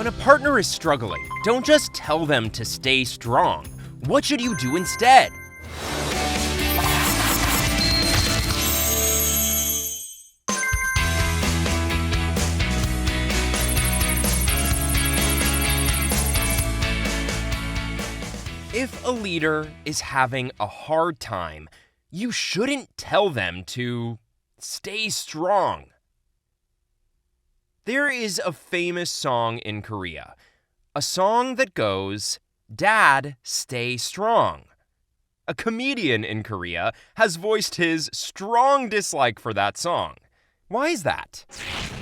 When a partner is struggling, don't just tell them to stay strong. What should you do instead? If a leader is having a hard time, you shouldn't tell them to stay strong. There is a famous song in Korea, a song that goes, "Dad, stay strong." A comedian in Korea has voiced his strong dislike for that song. Why is that?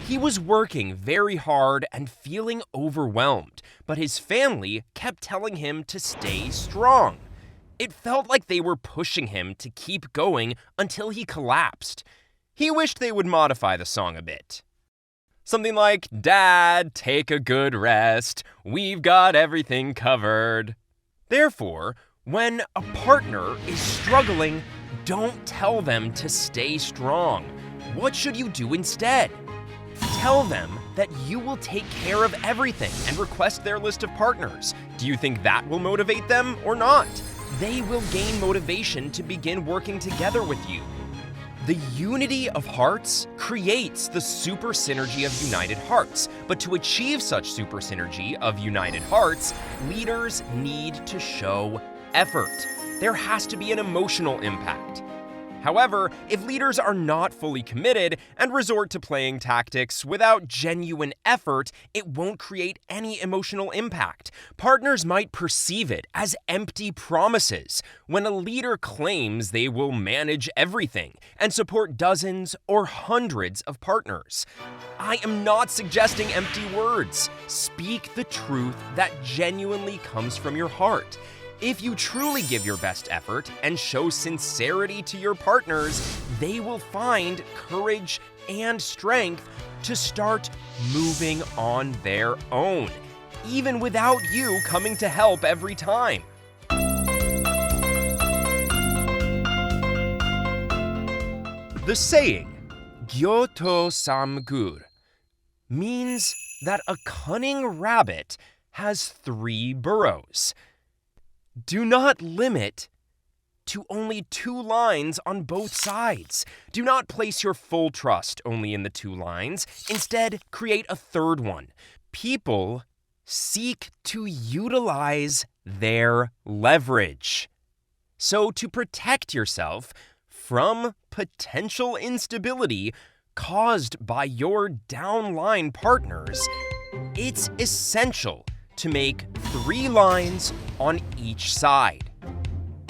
He was working very hard and feeling overwhelmed, but his family kept telling him to stay strong. It felt like they were pushing him to keep going until he collapsed. He wished they would modify the song a bit. Something like, "Dad, take a good rest. We've got everything covered." Therefore, when a partner is struggling, don't tell them to stay strong. What should you do instead? Tell them that you will take care of everything and request their list of partners. Do you think that will motivate them or not? They will gain motivation to begin working together with you. The unity of hearts creates the super synergy of united hearts. But to achieve such super synergy of united hearts, leaders need to show effort. There has to be an emotional impact. However, if leaders are not fully committed and resort to playing tactics without genuine effort, it won't create any emotional impact. Partners might perceive it as empty promises when a leader claims they will manage everything and support dozens or hundreds of partners. I am not suggesting empty words. Speak the truth that genuinely comes from your heart. If you truly give your best effort and show sincerity to your partners, they will find courage and strength to start moving on their own, even without you coming to help every time. The saying, "Gyoto samgur," means that a cunning rabbit has 3 burrows. Do not limit to only 2 lines on both sides. Do not place your full trust only in the 2 lines. Instead, create a 3rd one. People seek to utilize their leverage. So to protect yourself from potential instability caused by your downline partners, it's essential to make 3 lines on each side.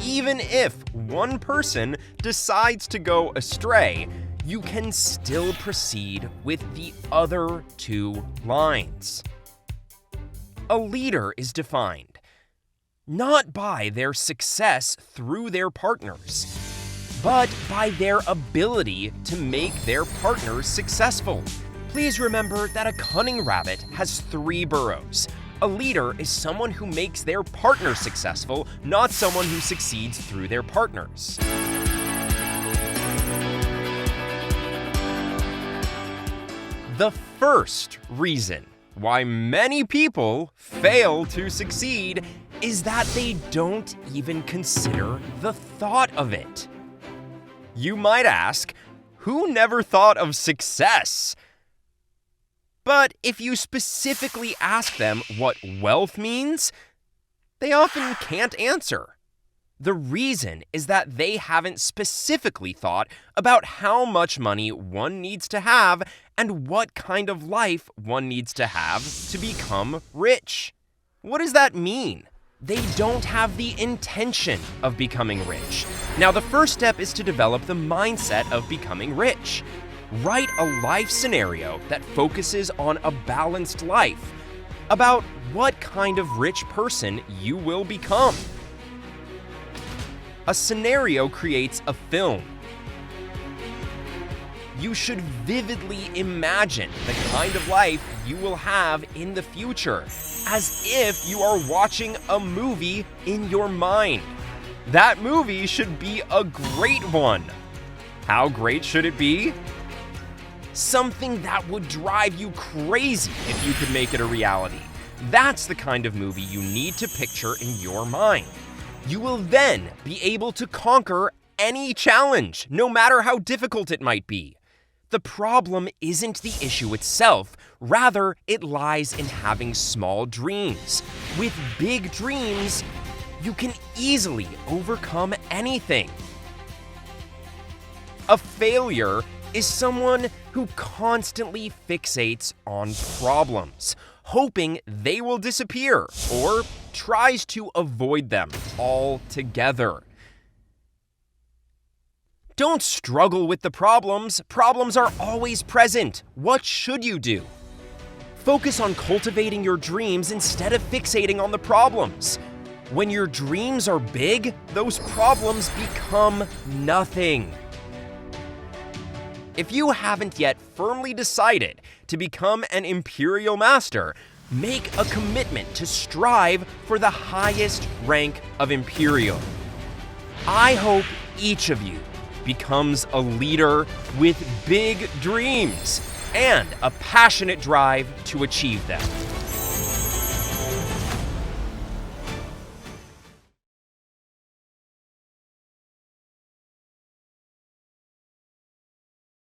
Even if one person decides to go astray, you can still proceed with the other 2 lines. A leader is defined not by their success through their partners, but by their ability to make their partners successful. Please remember that a cunning rabbit has 3 burrows. A leader is someone who makes their partner successful, not someone who succeeds through their partners. The first reason why many people fail to succeed is that they don't even consider the thought of it. You might ask, who never thought of success? But if you specifically ask them what wealth means, they often can't answer. The reason is that they haven't specifically thought about how much money one needs to have and what kind of life one needs to have to become rich. What does that mean? They don't have the intention of becoming rich. Now, the first step is to develop the mindset of becoming rich. Write a life scenario that focuses on a balanced life, about what kind of rich person you will become. A scenario creates a film. You should vividly imagine the kind of life you will have in the future, as if you are watching a movie in your mind. That movie should be a great one. How great should it be? Something that would drive you crazy if you could make it a reality. That's the kind of movie you need to picture in your mind. You will then be able to conquer any challenge, no matter how difficult it might be. The problem isn't the issue itself, rather, it lies in having small dreams. With big dreams, you can easily overcome anything. A failure is someone who constantly fixates on problems, hoping they will disappear, or tries to avoid them altogether. Don't struggle with the problems. Problems are always present. What should you do? Focus on cultivating your dreams instead of fixating on the problems. When your dreams are big, those problems become nothing. If you haven't yet firmly decided to become an Imperial Master, make a commitment to strive for the highest rank of Imperial. I hope each of you becomes a leader with big dreams and a passionate drive to achieve them.